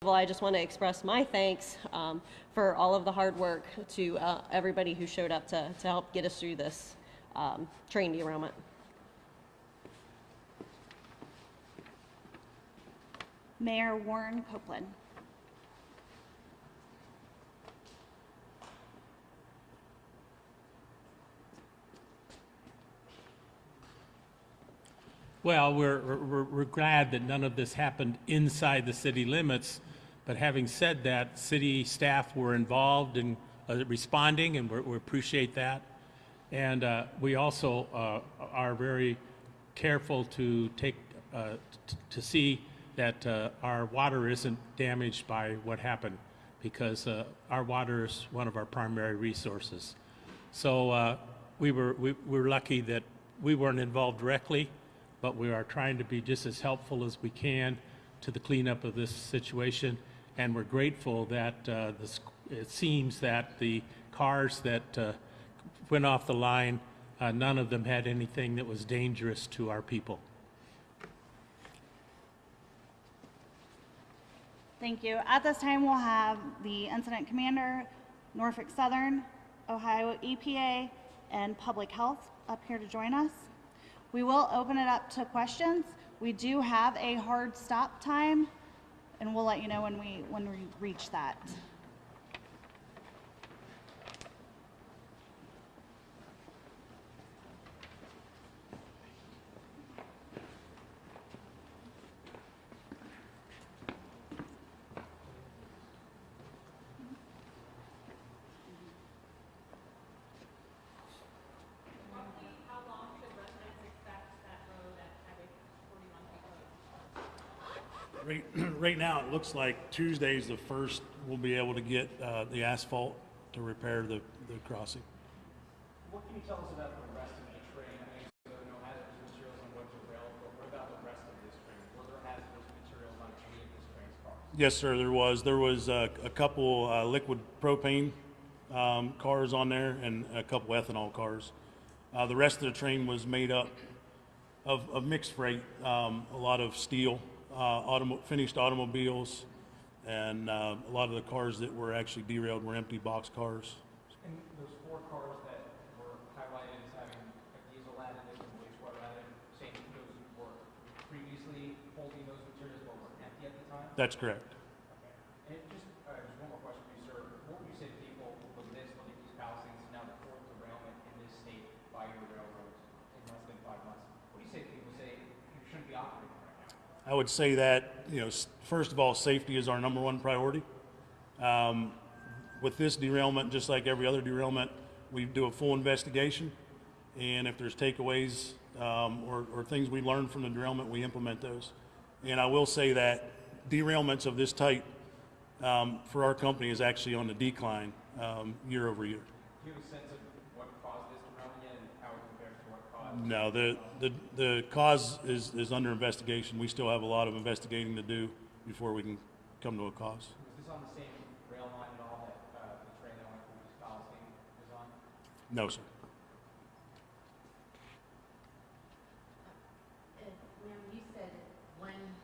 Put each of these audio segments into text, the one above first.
Well, I just want to express my thanks for all of the hard work to everybody who showed up to help get us through this train derailment. Mayor Warren Copeland. Well, we're glad that none of this happened inside the city limits, but having said that, city staff were involved in responding, and we appreciate that. And we also are very careful to take to see that our water isn't damaged by what happened, because our water is one of our primary resources. So we were lucky that we weren't involved directly, but we are trying to be just as helpful as we can to the cleanup of this situation. And we're grateful that it seems that the cars that went off the line, none of them had anything that was dangerous to our people. Thank you. At this time, we'll have the incident commander, Norfolk Southern, Ohio EPA, and Public Health up here to join us. We will open it up to questions. We do have a hard stop time, and we'll let you know when we reach that. Right now, it looks like Tuesday's the first we'll be able to get the asphalt to repair the crossing. What can you tell us about the rest of the train? I know you said there were no hazardous materials on what derailed, but what about the rest of this train? Were there hazardous materials on any of this train's cars? Yes, sir, there was. There was a couple liquid propane cars on there and a couple ethanol cars. The rest of the train was made up of mixed freight, a lot of steel, finished automobiles, and a lot of the cars that were actually derailed were empty box cars. And those 4 cars that were highlighted as having a diesel additive and wastewater additive, saying those were previously holding those materials but were empty at the time? That's correct. Okay. And just one more question for you, sir. What would you say to people when this, looking at these Palisades, is now the 4th derailment in this state by your railroads in less than 5 months? What do you say to people who say you shouldn't be operating right now? I would say that, first of all, safety is our #1 priority. With this derailment, just like every other derailment, we do a full investigation, and if there's takeaways or things we learn from the derailment, we implement those. And I will say that derailments of this type for our company is actually on the decline year over year. Do you have a sense of what caused this derailment yet and how it compares to what caused? No, the cause is under investigation. We still have a lot of investigating to do before we can come to a cause. Was this on the same rail line at all that the train that went through East Palestine was on? No, sir. Ma'am, you said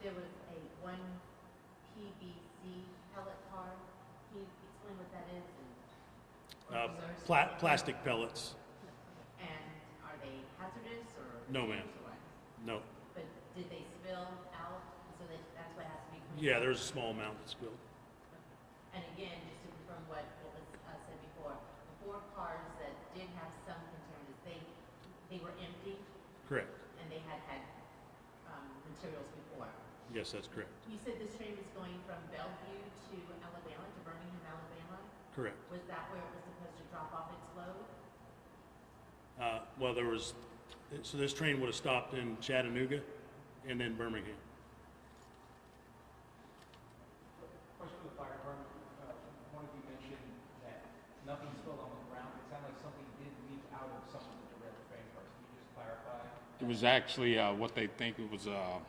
there was one PVC pellet car. Can you explain what that is? Plastic pellets. And are they hazardous or? No, ma'am. No. But did they spill out? So that's why it has to be cleaned? Yeah, there's a small amount that spilled. And again, just to confirm what was said before, the 4 cars that did have some contaminants, they were empty Correct. and they had materials before. Yes, that's correct. You said this train was going from Bellevue to Alabama, to Birmingham, Alabama? Correct. Was that where it was supposed to drop off its load? Well, so this train would have stopped in Chattanooga and then Birmingham. Question for the fire department. One of you mentioned that nothing spilled on the ground. It sounded like something did leak out of some of the derailed train cars. Can you just clarify? It was actually what they think it was a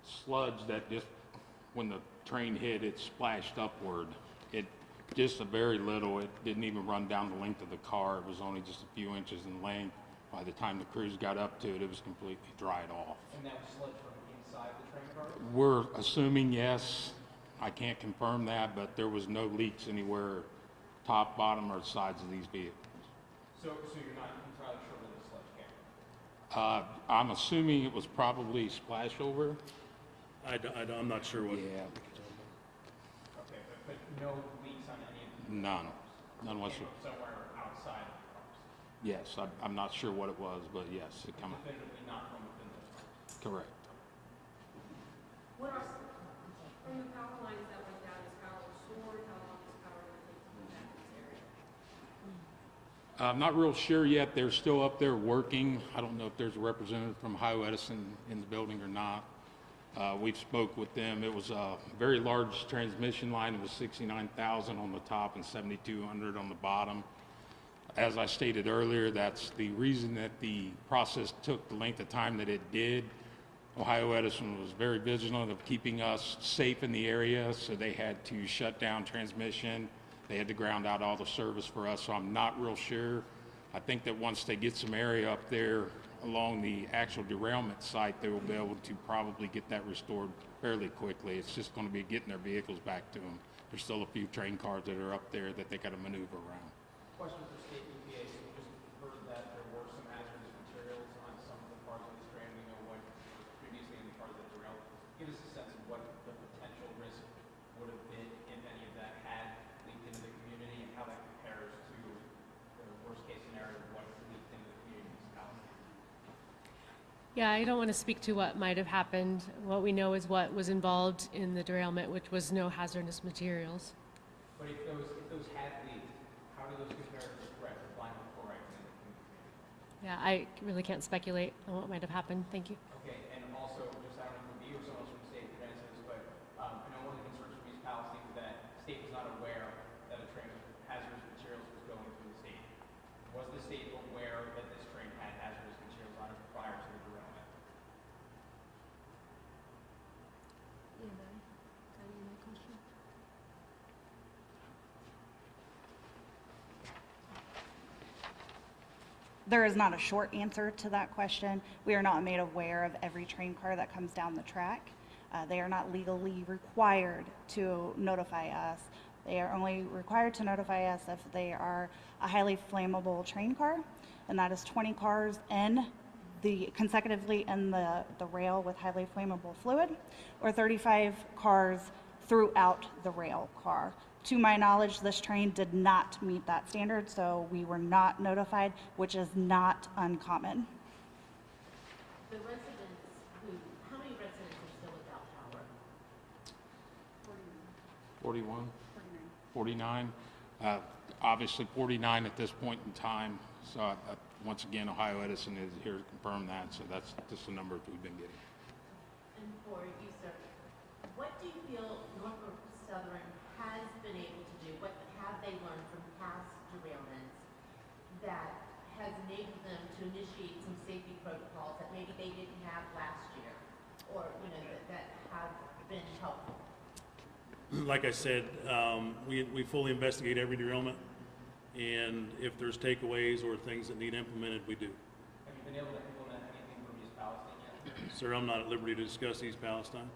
sludge that just when the train hit, it splashed upward. It just a very little. It didn't even run down the length of the car. It was only just a few inches in length. By the time the crews got up to it, it was completely dried off. And that was sludge from inside inside the train car? We're assuming yes. I can't confirm that, but there was no leaks anywhere, top, bottom, or sides of these vehicles. So you're not entirely sure where the sludge came from? I'm assuming it was probably splashover. I'm not sure what. Yeah. Okay, but no leaks on any of the None. None came whatsoever. from somewhere outside of the cars? Yes, I'm not sure what it was, but yes, it come. Definitively not from within those cars? Correct. What are, from the power lines that went down, is power restored? How long is power going to take to come back to this area? I'm not real sure yet. They're still up there working. I don't know if there's a representative from Ohio Edison in the building or not. We've spoke with them. It was a very large transmission line. It was 69,000 on the top and 7,200 on the bottom. As I stated earlier, that's the reason that the process took the length of time that it did. Ohio Edison was very vigilant of keeping us safe in the area, so they had to shut down transmission. They had to ground out all the service for us, so I'm not real sure. I think that once they get some area up there along the actual derailment site, they will be able to probably get that restored fairly quickly. It's just going to be getting their vehicles back to them. There's still a few train cars that are up there that they got to maneuver around. Question for state EPA. So we just heard that there were some hazardous materials on some of the cars on this train. We know what was previously in the cars that derailed. Give us a sense of what the potential risk would have been if any of that had leaked into the community and how that compares to the worst case scenario of what leaked into the community's house. Yeah, I don't want to speak to what might have happened. What we know is what was involved in the derailment, which was no hazardous materials. But if those had leaked, how do those compare to the threat of vinyl chloride in the community? Yeah, I really can't speculate on what might have happened. Thank you. Okay, and also, just I don't know if you or someone else from the state could answer this, but I know one of the concerns from East Palestine is that the state was not aware that a train with hazardous materials was going through the state. Was the state aware that this train had hazardous materials on it prior to the derailment? There is not a short answer to that question. We are not made aware of every train car that comes down the track. They are not legally required to notify us. They are only required to notify us if they are a highly flammable train car, and that is 20 cars consecutively in the rail with highly flammable fluid, or 35 cars throughout the rail car. To my knowledge, this train did not meet that standard, so we were not notified, which is not uncommon. The residents how many residents are still without power? 41? 49? Obviously 49 at this point in time. So once again, Ohio Edison is here to confirm that. So that's just the numbers we've been getting. And for you, sir, what do you feel Norfolk Southern has been able to do? What have they learned from past derailments that has enabled them to initiate some safety protocols that maybe they didn't have last year, or that have been helpful? Like I said, we fully investigate every derailment, and if there's takeaways or things that need implemented, we do. Have you been able to implement anything from East Palestine yet? Sir, I'm not at liberty to discuss East Palestine.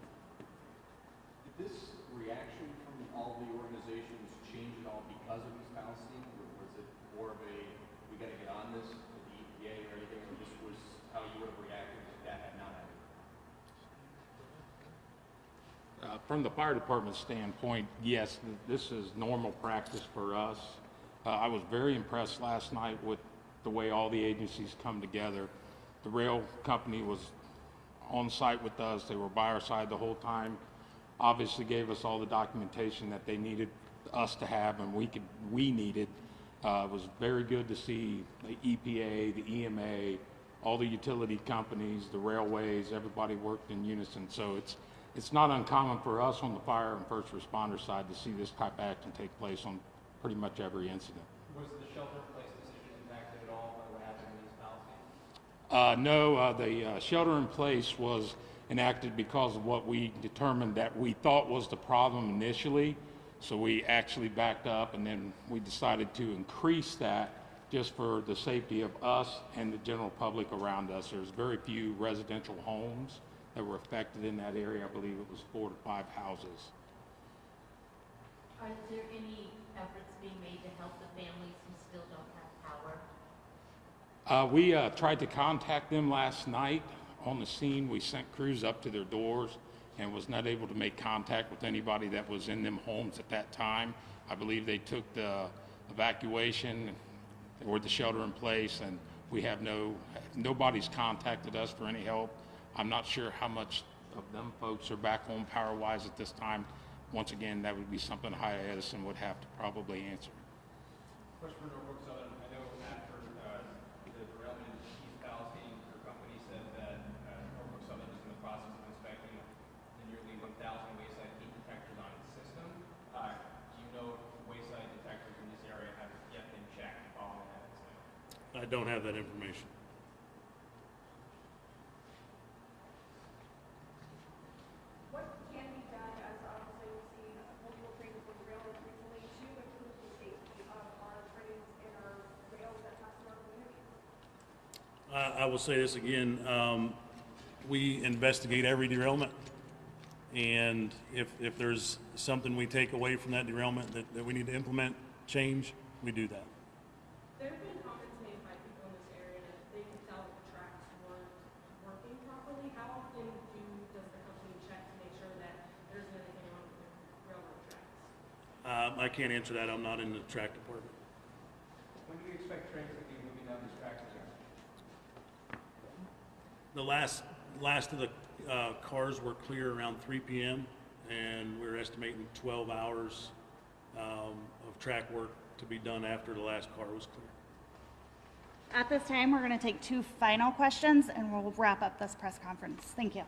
Did this reaction from all the organizations change at all because of East Palestine, or was it more of a, we gotta get on this with the EPA or anything, or this was how you would have reacted if that had not happened? From the fire department standpoint, yes, this is normal practice for us. I was very impressed last night with the way all the agencies come together. The rail company was on site with us. They were by our side the whole time. Obviously gave us all the documentation that they needed us to have and we needed. It was very good to see the EPA, the EMA, all the utility companies, the railways, everybody worked in unison. So it's not uncommon for us on the fire and first responder side to see this type of action take place on pretty much every incident. Was the shelter-in-place decision impacted at all by what happened in East Palestine? No, the shelter in place was enacted because of what we determined that we thought was the problem initially. So we actually backed up, and then we decided to increase that just for the safety of us and the general public around us. There's very few residential homes that were affected in that area. I believe it was 4 to 5 houses. Are there any efforts being made to help the families who still don't have power? We tried to contact them last night on the scene. We sent crews up to their doors and was not able to make contact with anybody that was in them homes at that time. I believe they took the evacuation or the shelter in place, and we have nobody's contacted us for any help. I'm not sure how much of them folks are back home power-wise at this time. Once again, that would be something High Edison would have to probably answer. Question for Norfolk Southern. I know after the derailment in East Palestine, your company said that Norfolk Southern is in the process of inspecting the nearly 1,000 wayside heat detectors on its system. Do you know if wayside detectors in this area have yet been checked following that incident? I don't have that information. What can be done, as obviously we've seen multiple trains with railroads recently, to improve the safety of our trains and our rails that pass through our communities? I will say this again, we investigate every derailment, and if there's something we take away from that derailment that we need to implement, change, we do that. There have been comments made by people in this area that they could tell that the tracks weren't working properly. How often does the company check to make sure that there isn't anything wrong with the railroad tracks? I can't answer that, I'm not in the track department. When do you expect trains to be moving down these tracks again? The last of the cars were clear around 3 p.m. and we're estimating 12 hours of track work to be done after the last car was clear. At this time, we're going to take 2 final questions and we'll wrap up this press conference. Thank you. Is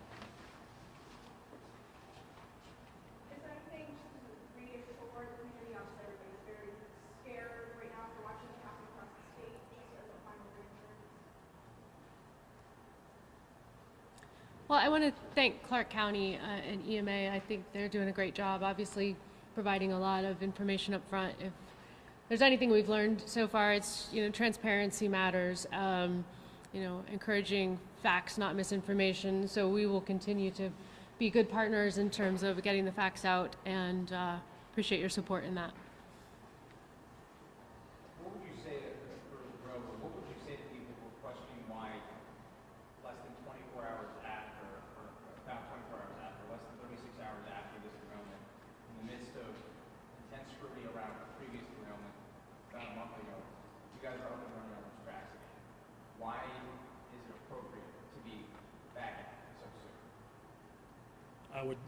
there anything just to reassure the community, obviously everybody's very scared right now after watching it happen across the state, just as a final reassurance? Well, I want to thank Clark County and EMA. I think they're doing a great job, obviously providing a lot of information up front. If there's anything we've learned so far, it's, transparency matters, encouraging facts, not misinformation. So we will continue to be good partners in terms of getting the facts out, and appreciate your support in that. What would you say for the railroad? What would you say to people who are questioning why less than 24 hours after, or about 24 hours after, less than 36 hours after this derailment, in the midst of intense scrutiny around a previous derailment about a month ago, you guys are up and running on those tracks again? Why is it appropriate to be back at it so soon?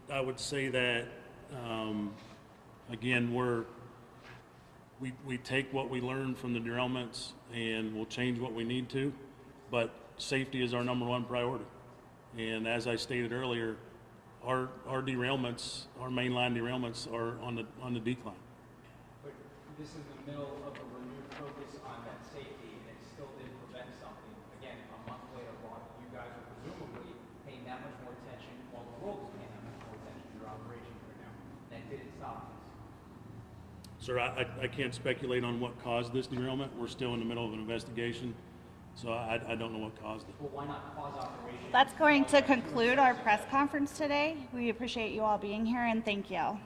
I would say that, again, we take what we learn from the derailments and we'll change what we need to, but safety is our #1 priority. And as I stated earlier, our derailments, our mainline derailments are on the decline. But this is the middle of a renewed focus on that safety, and it still didn't prevent something. Again, a month later, while you guys are presumably paying that much more attention, while the world is paying that much more attention to your operations right now, that didn't stop this. Sir, I can't speculate on what caused this derailment. We're still in the middle of an investigation, so I don't know what caused it. Well, why not pause operations? That's going to conclude our press conference today. We appreciate you all being here and thank you.